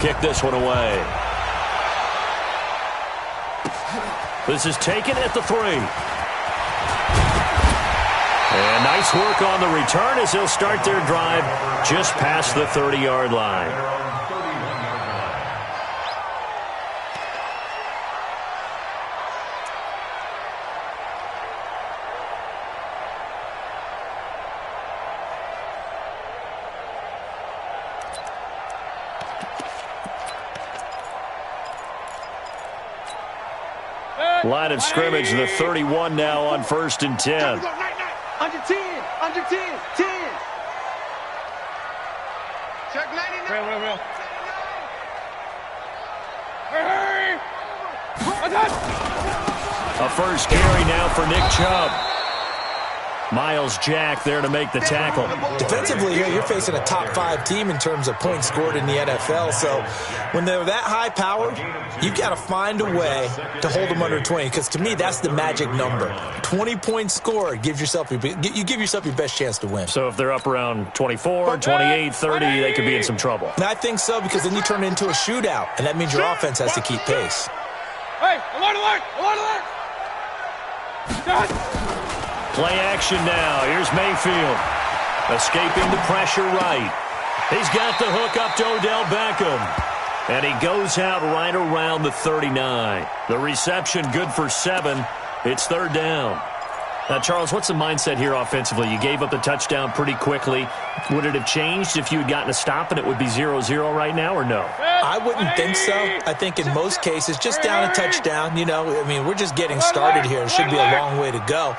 Kick this one away. This is taken at the 3. And nice work on the return as they'll start their drive just past the 30-yard line. Line of scrimmage, the 31 now on 1st and 10. Under 10, 10. Check 99. Real. A first carry now for Nick Chubb. Miles Jack there to make the tackle. Defensively here, you're facing a top 5 team in terms of points scored in the NFL. So when they're that high powered, you've got to find a way to hold them under 20. Because to me, that's the magic number. 20 points scored, you give yourself your best chance to win. So if they're up around 24, 28, 30, they could be in some trouble. And I think so, because then you turn it into a shootout, and that means your offense has to keep pace. Hey, alert! Play action now. Here's Mayfield. Escaping the pressure right. He's got the hook up to Odell Beckham. And he goes out right around the 39. The reception good for 7. It's 3rd down. Now, Charles, what's the mindset here offensively? You gave up the touchdown pretty quickly. Would it have changed if you had gotten a stop and it would be 0-0 right now, or no? I wouldn't think so. I think in most cases, just down a touchdown, we're just getting started here. It should be a long way to go.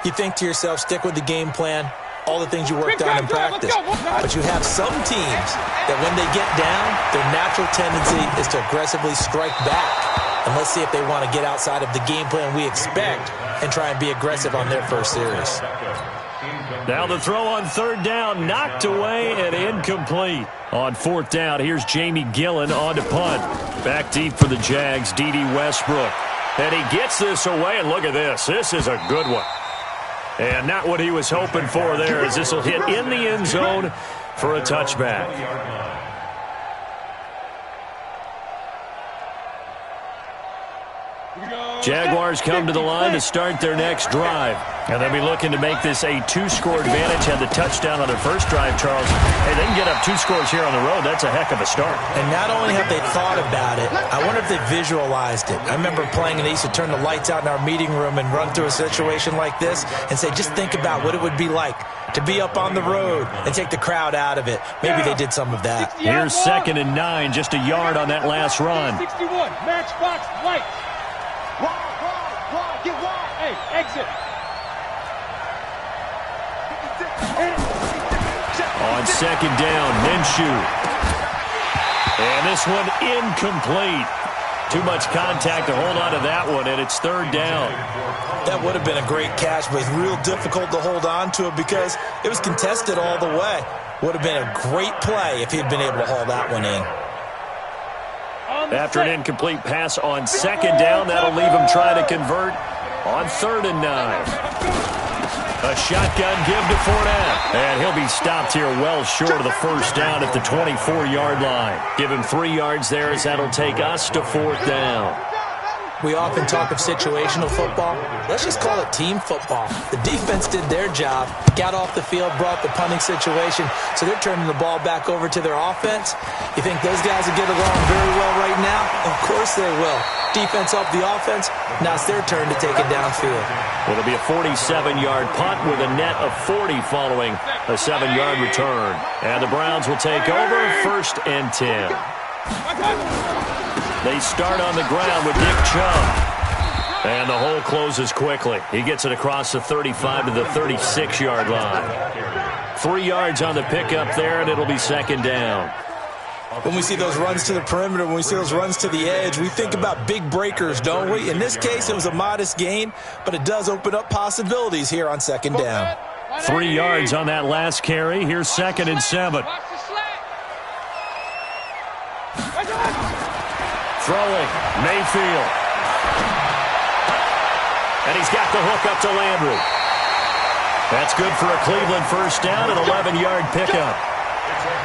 You think to yourself, stick with the game plan, all the things you worked on in practice. But you have some teams that when they get down, their natural tendency is to aggressively strike back. And let's see if they want to get outside of the game plan we expect and try and be aggressive on their first series. Now the throw on 3rd down, knocked away and incomplete. On 4th down, here's Jamie Gillen on to punt. Back deep for the Jags, D.D. Westbrook. And he gets this away, and look at this. This is a good one. And not what he was hoping for there, as this will hit in the end zone for a touchback. Jaguars come to the line to start their next drive. And they'll be looking to make this a 2-score advantage. Had the touchdown on their first drive, Charles. Hey, they can get up 2 scores here on the road. That's a heck of a start. And not only have they thought about it, I wonder if they visualized it. I remember playing and they used to turn the lights out in our meeting room and run through a situation like this and say, just think about what it would be like to be up on the road and take the crowd out of it. Maybe they did some of that. Here's 2nd and 9, just a yard on that last run. 61, matchbox, right. Wide, get wide. Hey, exit. On 2nd down, Minshew. And this one incomplete. Too much contact to hold on to that one, and it's 3rd down. That would have been a great catch, but it's real difficult to hold on to it because it was contested all the way. Would have been a great play if he'd been able to haul that one in. After an incomplete pass on 2nd down, that'll leave him trying to convert on 3rd and 9. A shotgun give to Fournette. And he'll be stopped here well short of the first down at the 24-yard line. Give him 3 yards there as that'll take us to 4th down. We often talk of situational football. Let's just call it team football. The defense did their job, got off the field, brought the punting situation, so they're turning the ball back over to their offense. You think those guys will get along very well right now? Of course they will. Defense helped the offense. Now it's their turn to take it downfield. Well, it'll be a 47-yard punt with a net of 40 following a 7-yard return. And the Browns will take over 1st and 10. They start on the ground with Nick Chubb. And the hole closes quickly. He gets it across the 35 to the 36-yard line. 3 yards on the pickup there, and it'll be 2nd down. When we see those runs to the perimeter, when we see those runs to the edge, we think about big breakers, don't we? In this case, it was a modest gain, but it does open up possibilities here on 2nd down. 3 yards on that last carry. Here's 2nd and 7. Throwing, Mayfield. And he's got the hook up to Landry. That's good for a Cleveland first down, an 11-yard pickup.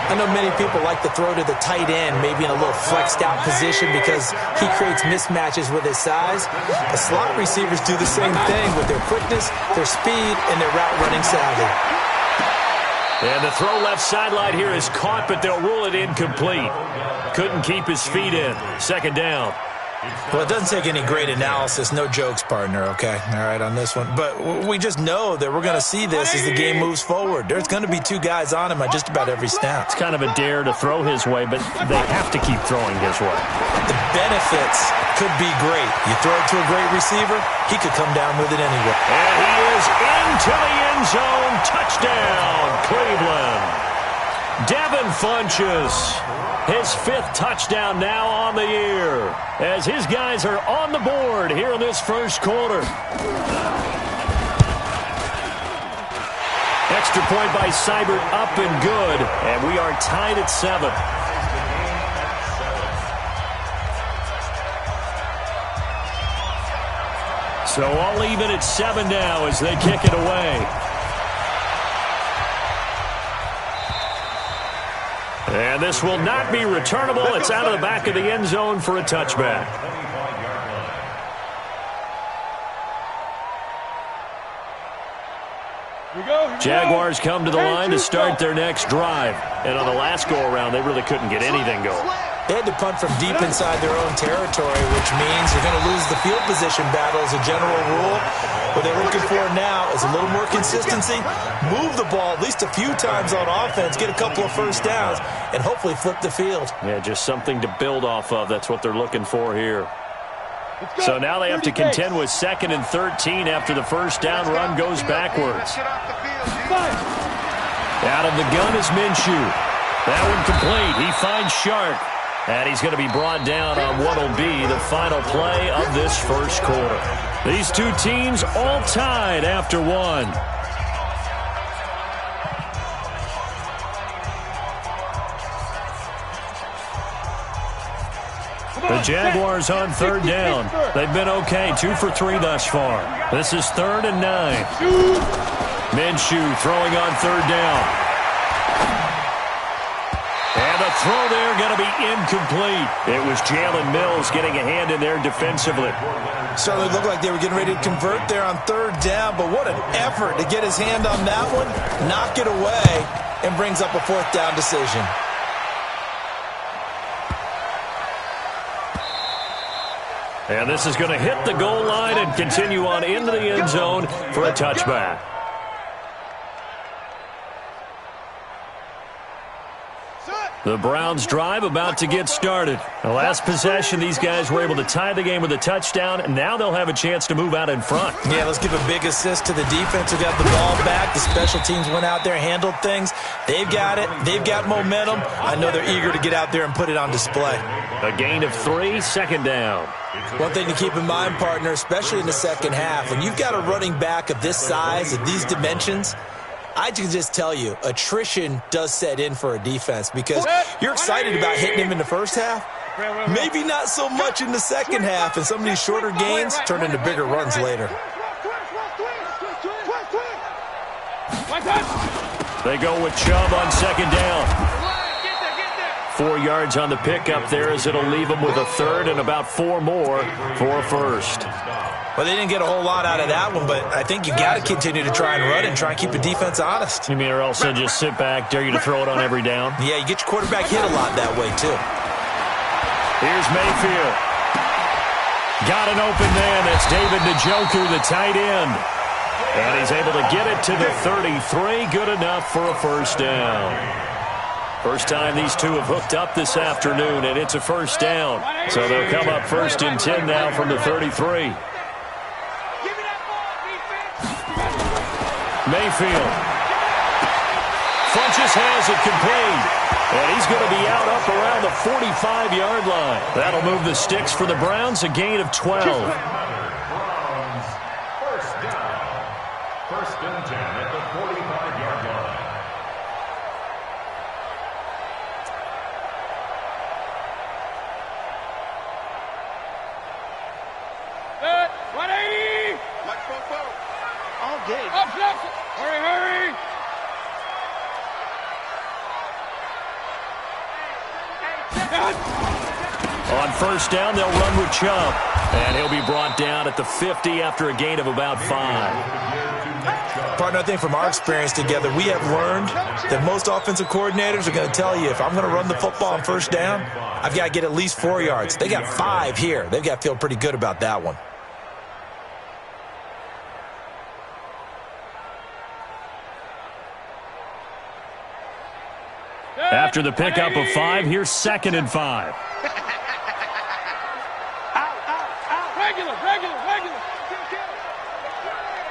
I know many people like to throw to the tight end, maybe in a little flexed out position because he creates mismatches with his size. The slot receivers do the same thing with their quickness, their speed, and their route running savvy. And the throw left sideline here is caught, but they'll rule it incomplete. Couldn't keep his feet in. Second down. Well, it doesn't take any great analysis. No jokes, partner, okay? All right, on this one. But we just know that we're going to see this as the game moves forward. There's going to be two guys on him at just about every snap. It's kind of a dare to throw his way, but they have to keep throwing his way. The benefits could be great. You throw it to a great receiver, he could come down with it anyway. And he is into the end zone. Touchdown, Cleveland. Devin Funchess, his 5th touchdown now on the year, as his guys are on the board here in this first quarter. Extra point by Seibert, up and good, and we are tied at 7. So all even at 7 now as they kick it away. And this will not be returnable. It's out of the back of the end zone for a touchback. Jaguars come to the line to start their next drive. And on the last go-around, they really couldn't get anything going. They had to punt from deep inside their own territory, which means you're going to lose the field position battle as a general rule. What they're looking for now is a little more consistency, move the ball at least a few times on offense, get a couple of first downs, and hopefully flip the field. Yeah, just something to build off of. That's what they're looking for here. So now they have to contend with 2nd and 13 after the first down run goes backwards. Out of the gun is Minshew. That one complete. He finds Shark. And he's going to be brought down on what will be the final play of this first quarter. These two teams all tied after 1. The Jaguars on 3rd down. They've been okay, 2 for 3 thus far. This is 3rd and 9. Minshew throwing on 3rd down. And the throw there going to be incomplete. It was Jalen Mills getting a hand in there defensively. Certainly looked like they were getting ready to convert there on 3rd down, but what an effort to get his hand on that one, knock it away, and brings up a 4th down decision. And this is going to hit the goal line and continue on into the end zone for a touchback. The Browns drive about to get started. The last possession, these guys were able to tie the game with a touchdown, and now they'll have a chance to move out in front. Yeah, let's give a big assist to the defense who got the ball back. The special teams went out there, handled things. They've got it. They've got momentum. I know they're eager to get out there and put it on display. A gain of 3, 2nd down. One thing to keep in mind, partner, especially in the second half, when you've got a running back of this size, of these dimensions, I can just tell you, attrition does set in for a defense because you're excited about hitting him in the first half. Maybe not so much in the second half, and some of these shorter gains turn into bigger runs later. They go with Chubb on 2nd down. 4 yards on the pickup there as it'll leave them with a 3rd and about 4 more for a 1st. Well, they didn't get a whole lot out of that one, but I think you got to continue to try and run and try and keep the defense honest. You mean or else they just sit back, dare you to throw it on every down? Yeah, you get your quarterback hit a lot that way, too. Here's Mayfield. Got an open man. That's David Njoku, the tight end. And he's able to get it to the 33. Good enough for a 1st down. First time these two have hooked up this afternoon, and it's a 1st down. So they'll come up 1st and 10 now from the 33. Mayfield. Funchess has it complete. And he's going to be out up around the 45-yard line. That'll move the sticks for the Browns, a gain of 12. Browns, 1st down. 1st and 10 at the 45-yard line. Set, 180. All day. Up, left. Hurry, hurry. On first down, they'll run with Chubb. And he'll be brought down at the 50 after a gain of about 5. Partner, I think from our experience together, we have learned that most offensive coordinators are going to tell you, if I'm going to run the football on first down, I've got to get at least 4 yards. They got 5 here. They've got to feel pretty good about that one. After the pickup of 5, here's 2nd and 5. Regular.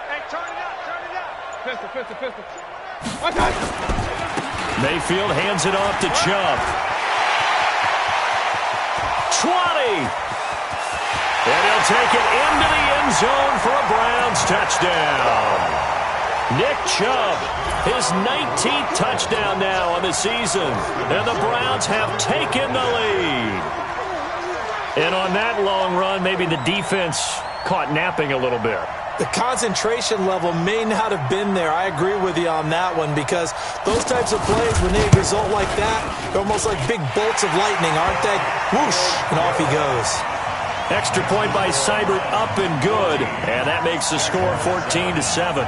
Hey, turn it up. Pistol. Watch out. Mayfield hands it off to Chubb. 20. And he'll take it into the end zone for a Browns touchdown. Nick Chubb, his 19th touchdown now on the season. And the Browns have taken the lead. And on that long run, maybe the defense caught napping a little bit. The concentration level may not have been there. I agree with you on that one, because those types of plays, when they result like that, they're almost like big bolts of lightning, aren't they? Whoosh, and off he goes. Extra point by Seibert, up and good. And that makes the score 14-7.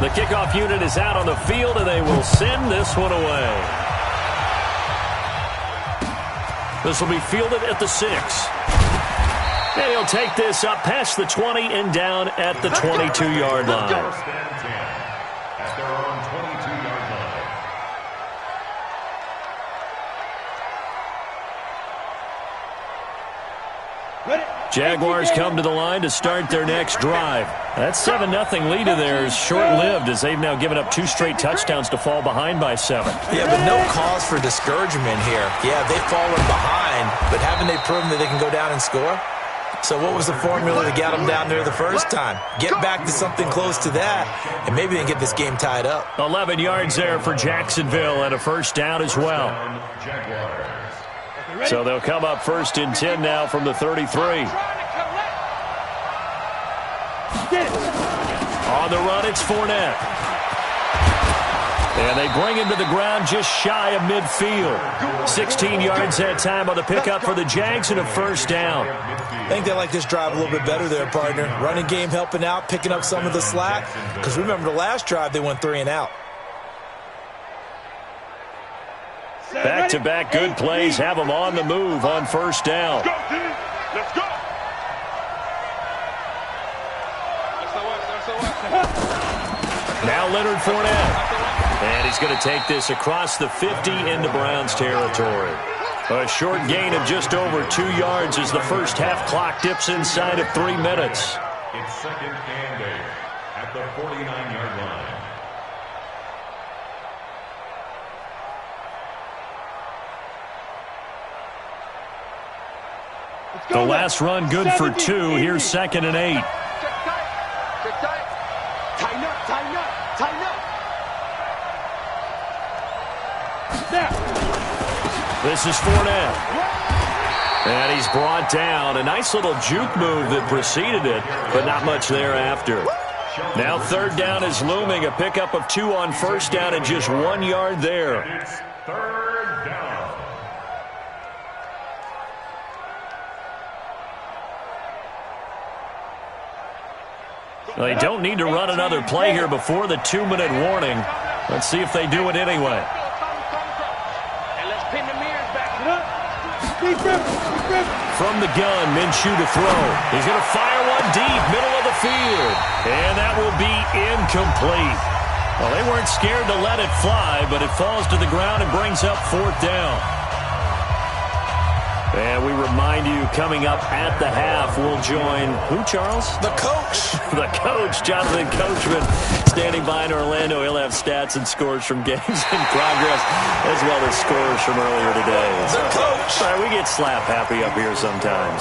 The kickoff unit is out on the field, and they will send this one away. This will be fielded at the 6. And he'll take this up past the 20 and down at the 22-yard line. First and 10 at their own 22-yard line. Jaguars come to the line to start their next drive. That 7-0 lead of theirs short-lived, as they've now given up 2 straight touchdowns to fall behind by 7. Yeah, but no cause for discouragement here. Yeah, they've fallen behind, but haven't they proven that they can go down and score? So what was the formula to get them down there the first time? Get back to something close to that, and maybe they can get this game tied up. 11 yards there for Jacksonville, and a first down as well. So they'll come up 1st and 10 now from the 33. On the run, it's Fournette. And they bring him to the ground just shy of midfield. 16 yards that time on the pickup for the Jags, and a first down. I think they like this drive a little bit better there, partner. Running game helping out, picking up some of the slack. Because remember, the last drive they went 3 and out. Back-to-back good plays have them on the move on first down. Let's go. Now Leonard Fournette. And he's going to take this across the 50 into Browns territory. A short gain of just over 2 yards as the first half clock dips inside of 3 minutes. It's 2nd and 8 at the 49-yard line. The last run good for 2. Here's 2nd and 8. Tighten up. This is Fournette. And he's brought down. A nice little juke move that preceded it, but not much thereafter. Now 3rd down is looming. A pickup of 2 on first down and just 1 yard there. It's 3rd down. They don't need to run another play here before the 2-minute warning. Let's see if they do it anyway. From the gun, Minshew to throw. He's going to fire one deep, middle of the field. And that will be incomplete. Well, they weren't scared to let it fly, but it falls to the ground and brings up 4th down. And we remind you, coming up at the half, we'll join who, Charles? The coach. The coach, Jonathan Coachman, standing by in Orlando. He'll have stats and scores from games in progress, as well as scores from earlier today. The coach. All right, we get slap happy up here sometimes.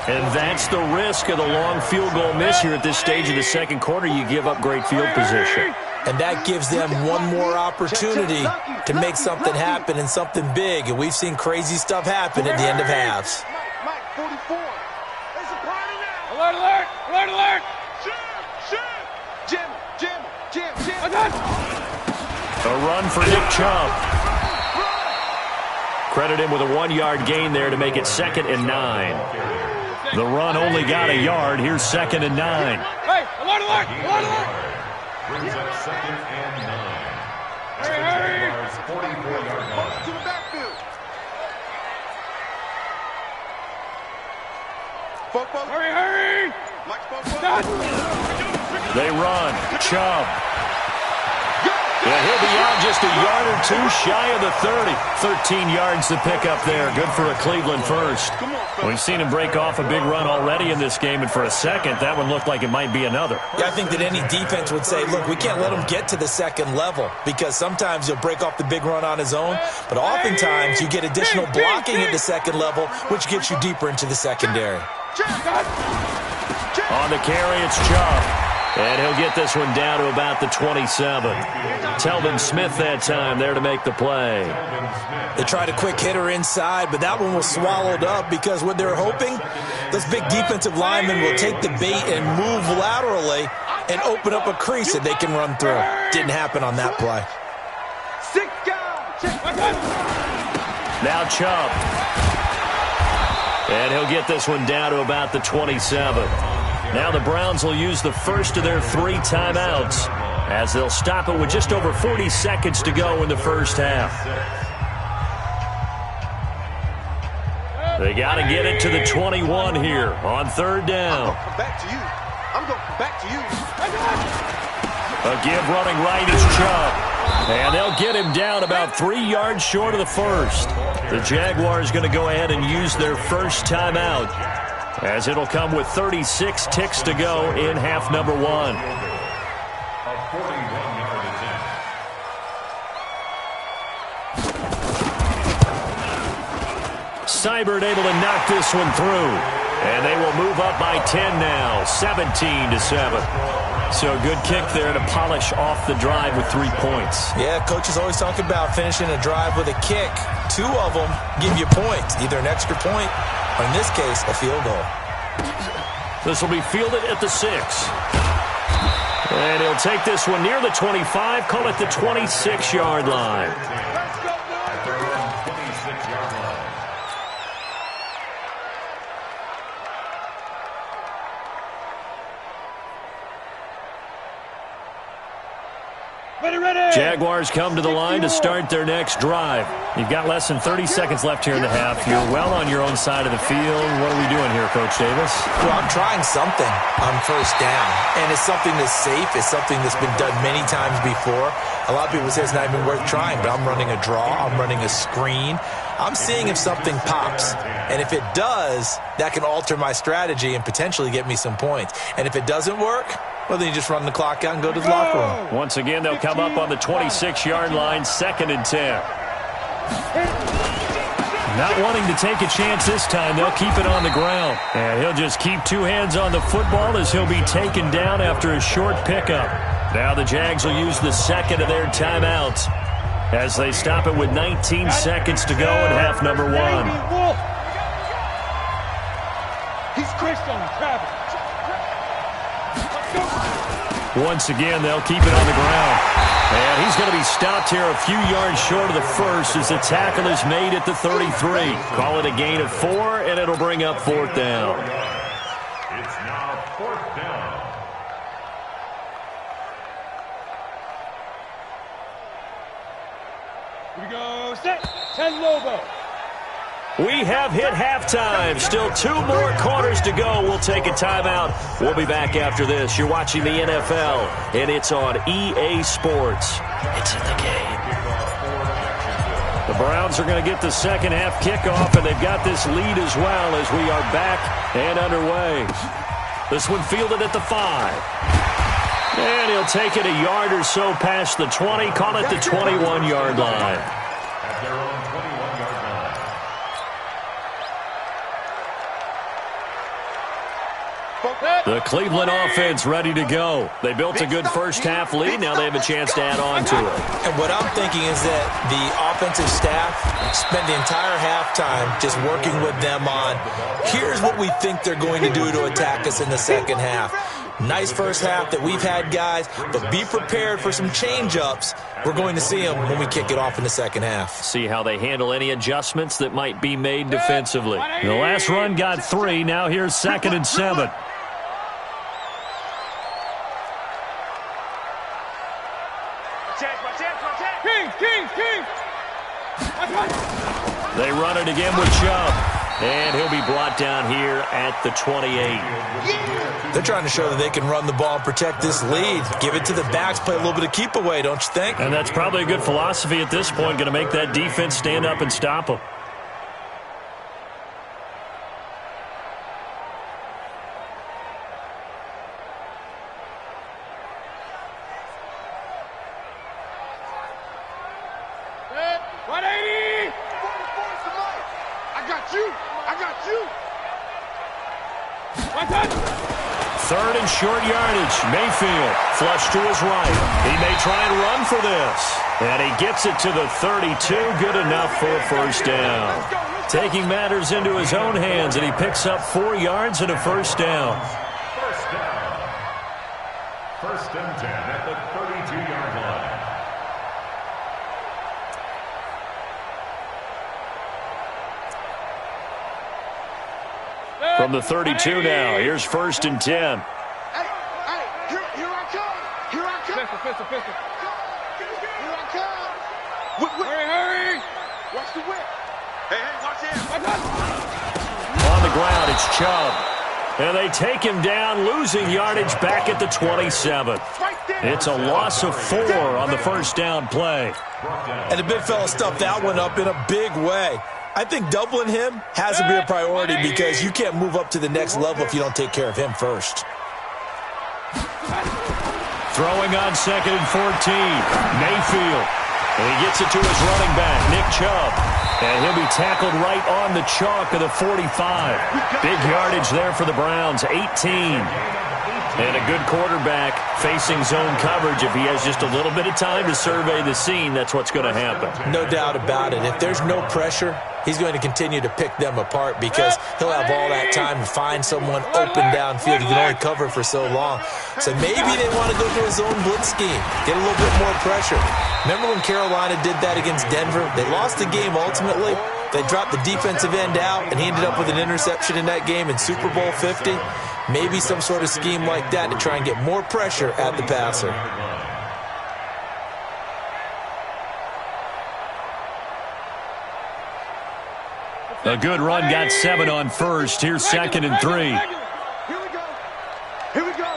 And that's the risk of the long field goal miss here at this stage of the second quarter. You give up great field position. And that gives them one more opportunity to make something happen and something big. And we've seen crazy stuff happen at the end of halves. Mike, 44. There's a party now. Alert. Jim. A run for Nick Chubb. Credit him with a 1-yard gain there to make it 2nd and 9. The run only got a yard. Here's 2nd and 9. Hey, alert, alert, alert, alert. Brings up 2nd and 9. Hurry, hurry. 44-yard line. To the backfield. Hurry, hurry. They run. Chubb. Yeah, he'll be out just a yard or two shy of the 30. 13 yards to pick up there. Good for a Cleveland first. We've seen him break off a big run already in this game, and for a second, that one looked like it might be another. Yeah, I think that any defense would say, look, we can't let him get to the second level, because sometimes he'll break off the big run on his own, but oftentimes you get additional blocking at the second level, which gets you deeper into the secondary. On the carry, it's Chubb. And he'll get this one down to about the 27. Telvin Smith that time there to make the play. They tried a quick hitter inside, but that one was swallowed up because what they're hoping, those big defensive linemen will take the bait and move laterally and open up a crease that they can run through. Didn't happen on that play. Now Chubb. And he'll get this one down to about the 27. Now the Browns will use the first of their 3 timeouts as they'll stop it with just over 40 seconds to go in the first half. They got to get it to the 21 here on 3rd down. I'm going to come back to you. A give running right is Chubb. And they'll get him down about 3 yards short of the first. The Jaguars going to go ahead and use their first timeout, as it'll come with 36 ticks to go in half number 1. A 41-yard attempt. Seibert able to knock this one through. And they will move up by 10 now, 17-7. So a good kick there to polish off the drive with 3 points. Yeah, coaches always talk about finishing a drive with a kick. 2 of them give you points, either an extra point or, in this case, a field goal. This will be fielded at the 6. And he'll take this one near the 25, call it the 26-yard line. At their own 26-yard line. Ready. Jaguars come to the line to start their next drive. You've got less than 30 seconds left here in the half. You're well on your own side of the field. What are we doing here, Coach Davis? Well, I'm trying something on 1st down, and it's something that's safe. It's something that's been done many times before. A lot of people say it's not even worth trying, but I'm running a draw. I'm running a screen. I'm seeing if something pops, and if it does, that can alter my strategy and potentially get me some points. And if it doesn't work, well, then you just run the clock out and go to the locker room. Once again, they'll come up on the 26-yard line, 2nd and 10. Not wanting to take a chance this time, they'll keep it on the ground. And he'll just keep 2 hands on the football as he'll be taken down after a short pickup. Now the Jags will use the 2nd of their timeouts as they stop it with 19 seconds to go in half number 1. He's Chris on traffic. Once again, they'll keep it on the ground. And he's going to be stopped here a few yards short of the first as the tackle is made at the 33. Call it a gain of 4, and it'll bring up 4th down. It's now 4th down. Here we go. Set. 10 Lobo. We have hit halftime. Still 2 more quarters to go. We'll take a timeout. We'll be back after this. You're watching the NFL, and it's on EA Sports. It's in the game. The Browns are going to get the second half kickoff, and they've got this lead as well as we are back and underway. This one fielded at the 5. And he'll take it a yard or so past the 20. Call it the 21-yard line. At their own 21-yard line. The Cleveland offense ready to go. They built a good first half lead. Now they have a chance to add on to it. And what I'm thinking is that the offensive staff spent the entire halftime just working with them on, here's what we think they're going to do to attack us in the second half. Nice first half that we've had, guys, but be prepared for some change-ups. We're going to see them when we kick it off in the second half. See how they handle any adjustments that might be made defensively. The last run got 3. Now here's 2nd and 7. Kings! They run it again with Chubb. And he'll be brought down here at the 28. They're trying to show that they can run the ball and protect this lead. Give it to the backs, play a little bit of keep away, don't you think? And that's probably a good philosophy at this point, going to make that defense stand up and stop them. Third and short yardage. Mayfield flush to his right. He may try and run for this. And he gets it to the 32. Good enough for a first down. Taking matters into his own hands, and he picks up 4 yards and a first down. First and 10 at the 32-yard line. From the 32 now, here's 1st and 10. Hey, here I come. Pistol. Here I come. Hurry. Watch the whip. Hey, watch it. On the ground, it's Chubb. And they take him down, losing yardage back at the 27. It's a loss of 4 on the first down play. And the big fella stuffed that one up in a big way. I think doubling him has to be a priority because you can't move up to the next level if you don't take care of him first. Throwing on 2nd and 14. Mayfield. And he gets it to his running back, Nick Chubb. And he'll be tackled right on the chalk of the 45. Big yardage there for the Browns, 18. And a good quarterback facing zone coverage. If he has just a little bit of time to survey the scene, that's what's going to happen. No doubt about it. If there's no pressure, he's going to continue to pick them apart because he'll have all that time to find someone open downfield. He can only cover for so long. So maybe they want to go to a zone blitz scheme, get a little bit more pressure. Remember when Carolina did that against Denver? They lost the game ultimately. They dropped the defensive end out, and he ended up with an interception in that game in Super Bowl 50. Maybe some sort of scheme like that to try and get more pressure at the passer. A good run got 7 on first. Here's 2nd and 3. Here we go.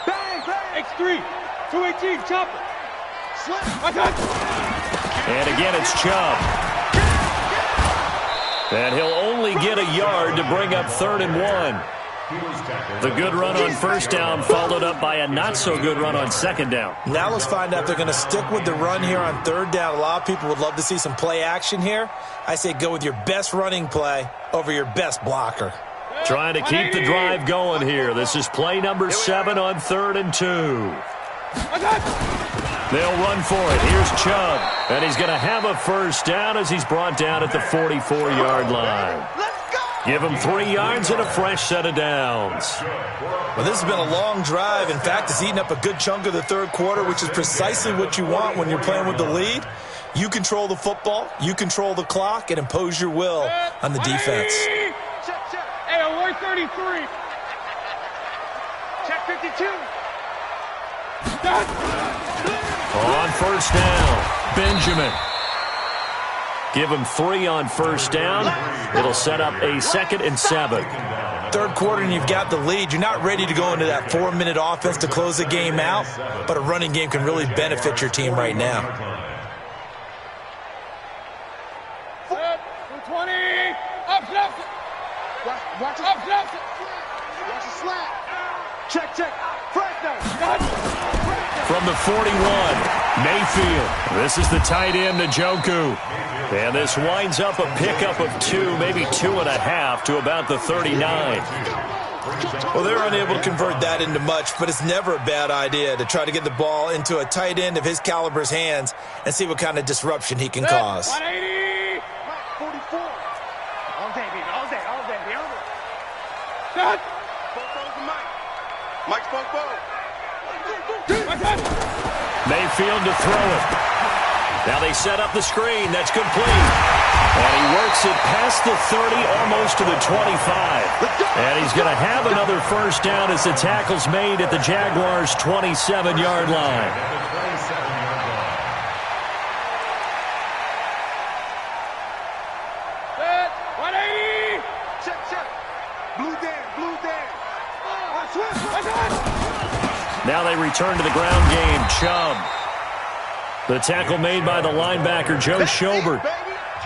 Bang. X3. 218. Chopper. And again, it's Chubb. And he'll only get a yard to bring up 3rd and 1. The good run on first down followed up by a not-so-good run on 2nd down. Now let's find out if they're going to stick with the run here on 3rd down. A lot of people would love to see some play action here. I say go with your best running play over your best blocker. Trying to keep the drive going here. This is play number 7 on 3rd and 2. They'll run for it. Here's Chubb. And he's going to have a first down as he's brought down at the 44-yard line. Give him 3 yards and a fresh set of downs. Well, this has been a long drive. In fact, it's eaten up a good chunk of the 3rd quarter, which is precisely what you want when you're playing with the lead. You control the football, you control the clock, and impose your will on the defense. Hey, alert 33. Check 52. On first down, Benjamin. Give him 3 on first down. It'll set up a 2nd and 7. 3rd quarter and you've got the lead. You're not ready to go into that 4-minute offense to close the game out, but a running game can really benefit your team right now. 20. Up. Watch the slap. Check. From the 41, Mayfield. This is the tight end, Njoku. And this winds up a pickup of 2, maybe 2.5 to about the 39. Well, they're unable to convert that into much, but it's never a bad idea to try to get the ball into a tight end of his caliber's hands and see what kind of disruption he can cause. 180. 44. All day, baby. All day. Mayfield to throw it. Now they set up the screen. That's complete. And he works it past the 30, almost to the 25. And he's going to have another first down as the tackle's made at the Jaguars' 27-yard line. Set. 180. Check. Blue Dan. Now they return to the ground game. Chubb. The tackle made by the linebacker, Joe Schobert.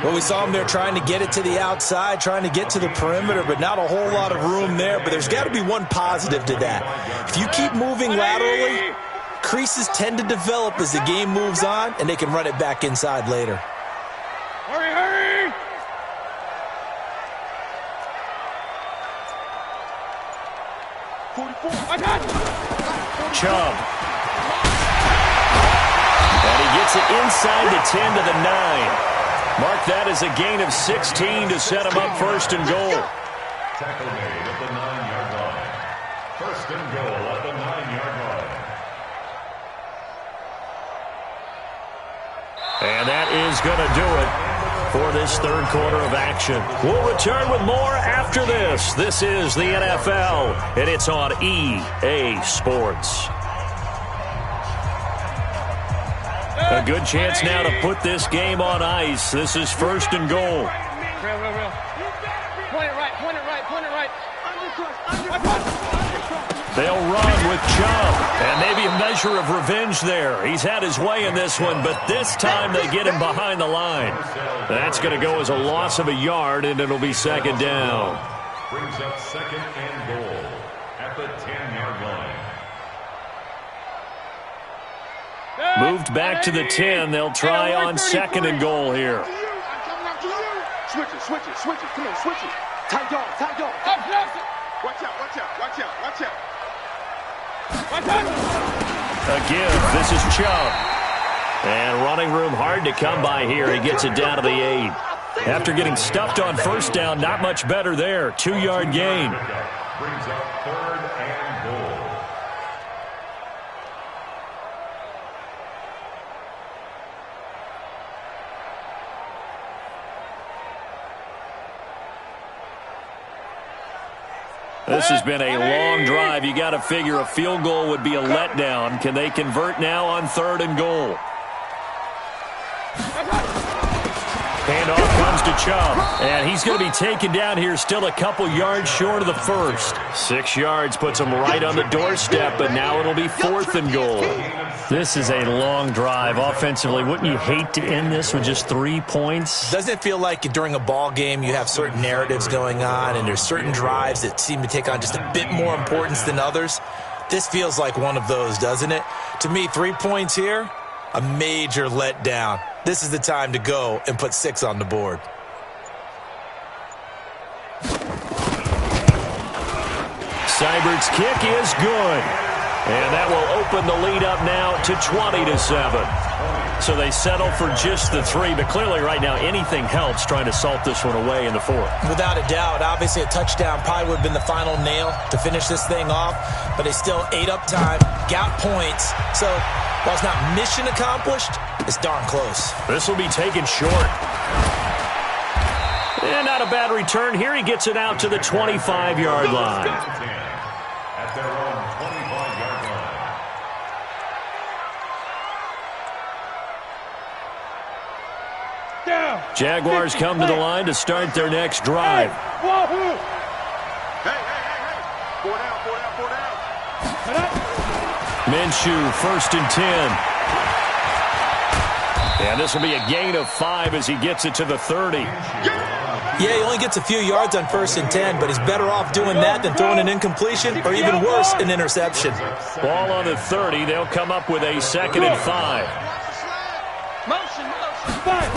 Well, we saw him there trying to get it to the outside, trying to get to the perimeter, but not a whole lot of room there. But there's got to be one positive to that. If you keep moving laterally, creases tend to develop as the game moves on, and they can run it back inside later. Hurry! Chubb. And he gets it inside the 10 to the 9. Mark that as a gain of 16 to set him up first and goal. Tackle made at the 9-yard line. First and goal at the 9-yard line. And that is going to do it for this third quarter of action. We'll return with more after this. This is the NFL, and it's on EA Sports. A good chance now to put this game on ice. This is first and goal. Real. Point it right. They'll run with Chubb, and maybe a measure of revenge there. He's had his way in this one, but this time they get him behind the line. That's going to go as a loss of a yard, and it'll be second down. Brings up second and goal at the 10-yard line. Moved back to the 10. They'll try on second and goal here. Switch it. Come on, switch it. Tight dog. Watch out. A give. This is Chubb. And running room hard to come by here. He gets it down to the 8. After getting stuffed on first down, not much better there. 2-yard gain. Brings up third and goal. This has been a long drive. You got to figure a field goal would be a letdown. Can they convert now on third and goal? Handoff comes to Chubb, and he's going to be taken down here still a couple yards short of the first. 6 yards puts him right on the doorstep, but now it'll be fourth and goal. This is a long drive offensively. Wouldn't you hate to end this with just 3 points? Doesn't it feel like during a ball game you have certain narratives going on and there's certain drives that seem to take on just a bit more importance than others? This feels like one of those, doesn't it? To me, 3 points here, a major letdown. This is the time to go and put 6 on the board. Seibert's kick is good. And that will open the lead up now to 20-7. So they settle for just the 3, but clearly right now anything helps trying to salt this one away in the 4th. Without a doubt, obviously a touchdown probably would have been the final nail to finish this thing off, but they still ate up time, got points. So while it's not mission accomplished, it's darn close. This will be taken short. And not a bad return here. He gets it out to the 25-yard line. At their own 25-yard line. Down. Jaguars come to the line to start their next drive. Wahoo! Hey. 4 down. Minshew, first and 10. And this will be a gain of 5 as he gets it to the 30. Yeah, he only gets a few yards on first and 10, but he's better off doing that than throwing an incompletion or even worse, an interception. Ball on the 30. They'll come up with a second and 5. Motion. Fine.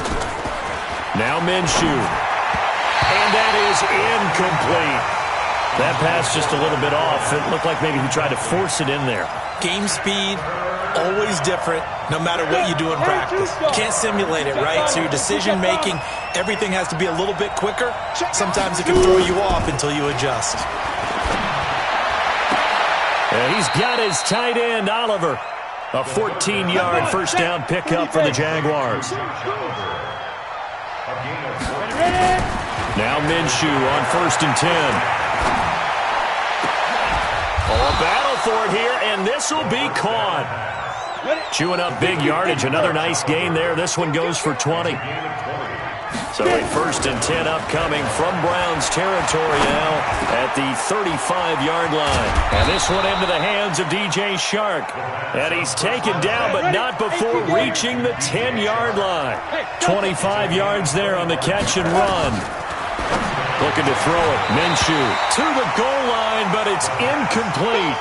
Now Minshew. And that is incomplete. That pass just a little bit off. It looked like maybe he tried to force it in there. Game speed, always different, no matter what you do in practice. You can't simulate it, right? So your decision-making, everything has to be a little bit quicker. Sometimes it can throw you off until you adjust. And he's got his tight end, Oliver. A 14-yard first down pickup for the Jaguars. Now Minshew on 1st and 10. Oh, a battle for it here, and this will be caught. Chewing up big yardage. Another nice gain there. This one goes for 20. So a 1st and 10 upcoming from Browns territory now at the 35-yard line. And this one into the hands of DJ Shark. And he's taken down, but not before reaching the 10-yard line. 25 yards there on the catch and run. Looking to throw it. Minshew to the goal line, but it's incomplete.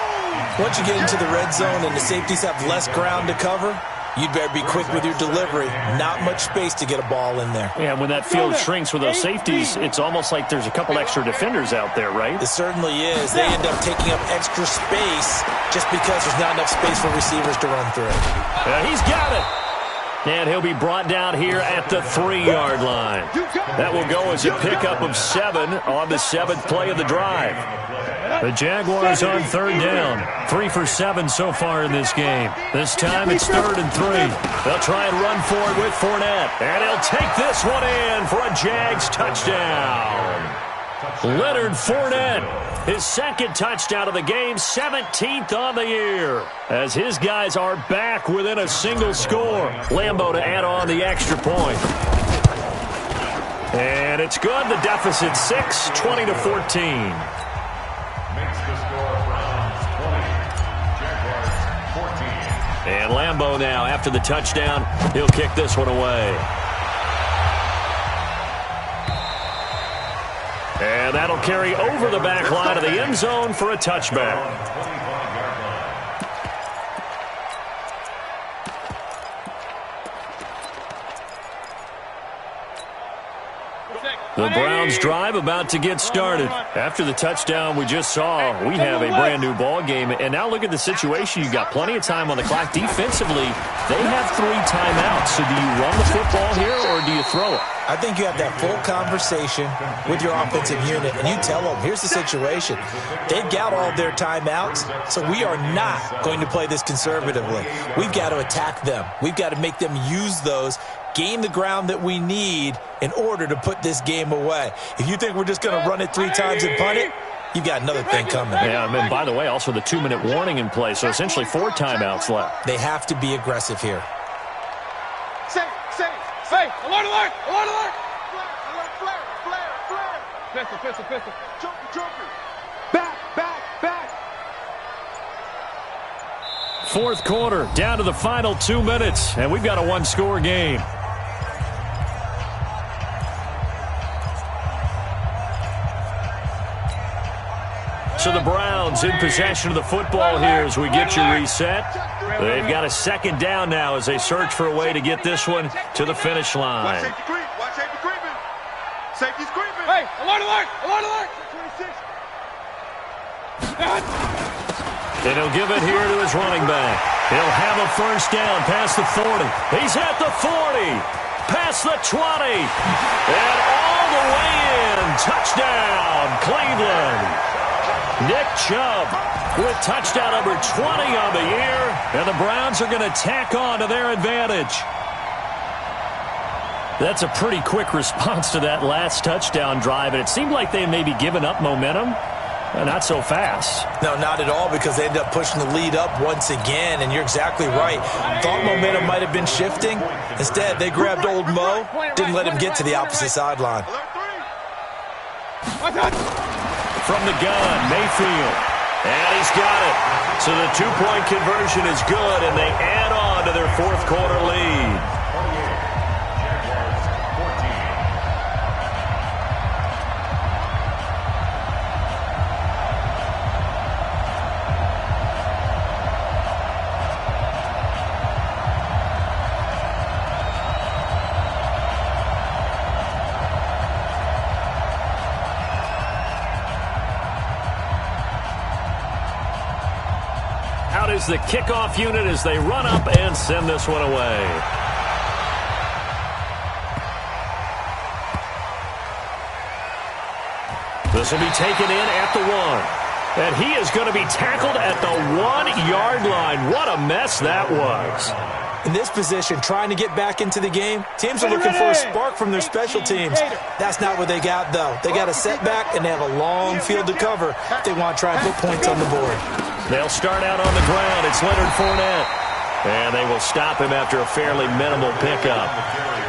Once you get into the red zone and the safeties have less ground to cover, you'd better be quick with your delivery. Not much space to get a ball in there. Yeah, when that field shrinks with those safeties, it's almost like there's a couple extra defenders out there, right? It certainly is. They end up taking up extra space just because there's not enough space for receivers to run through. He's got it. And he'll be brought down here at the 3-yard line. That will go as a pickup of 7 on the 7th play of the drive. The Jaguars on 3rd down. 3 for 7 so far in this game. This time it's 3rd and 3. They'll try and run for it with Fournette. And he'll take this one in for a Jags touchdown. Leonard Fournette, his 2nd touchdown of the game, 17th on the year. As his guys are back within a single score. Lambeau to add on the extra point. And it's good. The deficit 6, 20-14. And Lambeau now, after the touchdown, he'll kick this one away. And that'll carry over the back line of the end zone for a touchback. The Browns drive about to get started. After the touchdown we just saw, we have a brand-new ball game. And now look at the situation. You've got plenty of time on the clock. Defensively, they have 3 timeouts. So do you run the football here or do you throw it? I think you have that full conversation with your offensive unit, and you tell them, here's the situation. They've got all their timeouts, so we are not going to play this conservatively. We've got to attack them. We've got to make them use those, gain the ground that we need in order to put this game away. If you think we're just going to run it 3 times and punt it, you've got another thing coming. Yeah, and by the way, also the 2-minute warning in play, so essentially 4 timeouts left. They have to be aggressive here. Hey, alert, alert, alert, alert! Flare. Pistol. Joker. Back. 4th quarter, down to the final 2 minutes, and we've got a 1-score game. So the Browns in possession of the football here as we get you reset. They've got a 2nd down now as they search for a way to get this one to the finish line. Watch safety creeping. Safety's creeping. Hey, alert! 26. And he'll give it here to his running back. He'll have a 1st down past the 40. He's at the 40. Past the 20. And all the way in. Touchdown, Cleveland. Nick Chubb with touchdown number 20 on the year. And the Browns are going to tack on to their advantage. That's a pretty quick response to that last touchdown drive. And it seemed like they may be giving up momentum. Not so fast. No, not at all, because they end up pushing the lead up once again, and you're exactly right. Thought momentum might have been shifting. Instead, they grabbed old Mo, didn't let him get to the opposite sideline. From the gun, Mayfield. And he's got it. So the 2-point conversion is good, and they add on to their 4th quarter lead. Is the kickoff unit as they run up and send this one away. This will be taken in at the 1. And he is going to be tackled at the 1-yard line. What a mess that was. In this position, trying to get back into the game, teams are looking for a spark from their special teams. That's not what they got, though. They got a setback, and they have a long field to cover if they want to try and put points on the board. They'll start out on the ground. It's Leonard Fournette. And they will stop him after a fairly minimal pickup.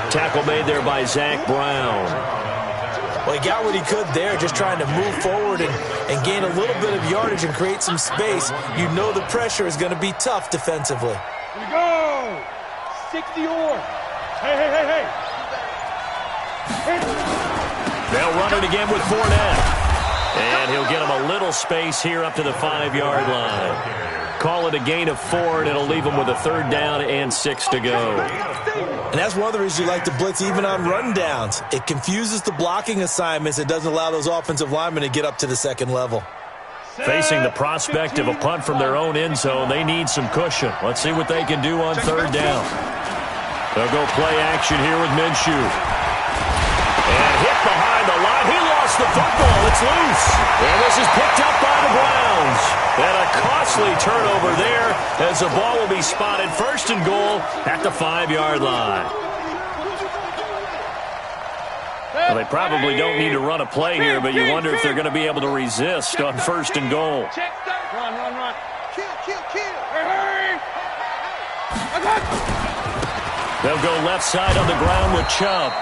Tackle made there by Zach Brown. Well, he got what he could there, just trying to move forward and gain a little bit of yardage and create some space. You know the pressure is going to be tough defensively. Here we go. 60 or. Hey. They'll run it again with Fournette. And he'll get him a little space here up to the 5-yard line. Call it a gain of 4, and it'll leave him with a 3rd down and 6 to go. And that's one of the reasons you like to blitz even on rundowns. It confuses the blocking assignments. It doesn't allow those offensive linemen to get up to the second level. Facing the prospect of a punt from their own end zone, they need some cushion. Let's see what they can do on 3rd down. They'll go play action here with Minshew. And hit behind the line. He lost the football. It's loose. And this is picked up by the Browns. And a costly turnover there as the ball will be spotted 1st and goal at the 5-yard line. Well, they probably don't need to run a play here, but you wonder if they're going to be able to resist on 1st and goal. Run. Kill. Hurry. They'll go left side on the ground with Chubb.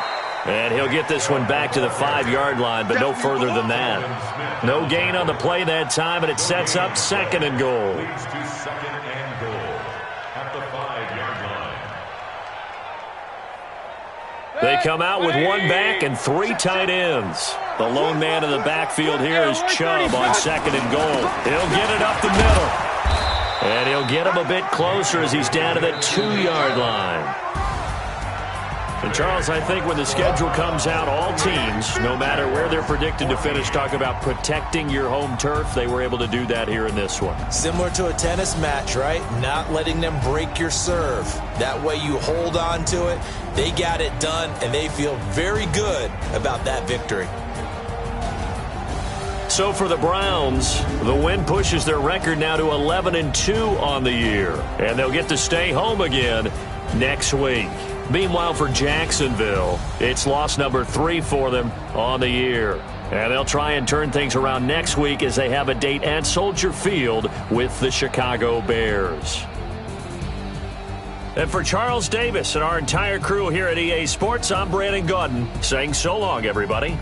And he'll get this one back to the 5-yard line, but no further than that. No gain on the play that time, and it sets up 2nd and goal. Leads to 2nd and goal at the 5-yard line. They come out with 1 back and 3 tight ends. The lone man in the backfield here is Chubb on 2nd and goal. He'll get it up the middle. And he'll get him a bit closer as he's down to the 2-yard line. And, Charles, I think when the schedule comes out, all teams, no matter where they're predicted to finish, talk about protecting your home turf. They were able to do that here in this one. Similar to a tennis match, right? Not letting them break your serve. That way you hold on to it. They got it done, and they feel very good about that victory. So for the Browns, the win pushes their record now to 11-2 on the year. And they'll get to stay home again next week. Meanwhile, for Jacksonville, it's loss number 3 for them on the year. And they'll try and turn things around next week as they have a date at Soldier Field with the Chicago Bears. And for Charles Davis and our entire crew here at EA Sports, I'm Brandon Gaudin saying so long, everybody.